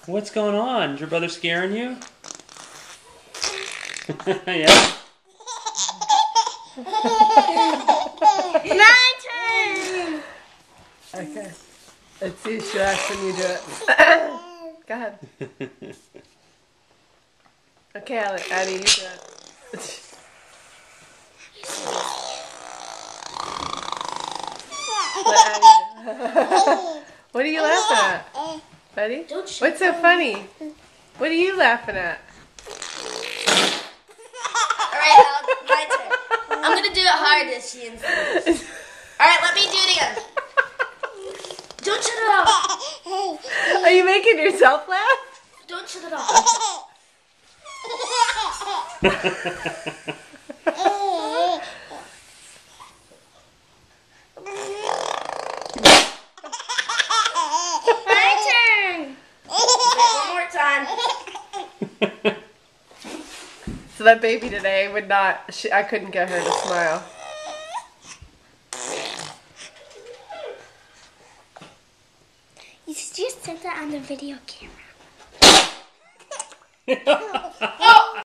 What's going on? Is your brother scaring you? Yeah. My turn! Okay. Let's see if she'll ask when you do it. Go ahead. Okay, Addie, you do it. Let Addie do it. What are you laughing at, buddy? What's so funny? What are you laughing at? Alright, my turn. I'm gonna do it hard this year. Alright, let me do it again. Don't shut it off. Are you making yourself laugh? Don't shut it off. My turn. One more time. So that baby today would not, I couldn't get her to smile. You just said that on the video camera.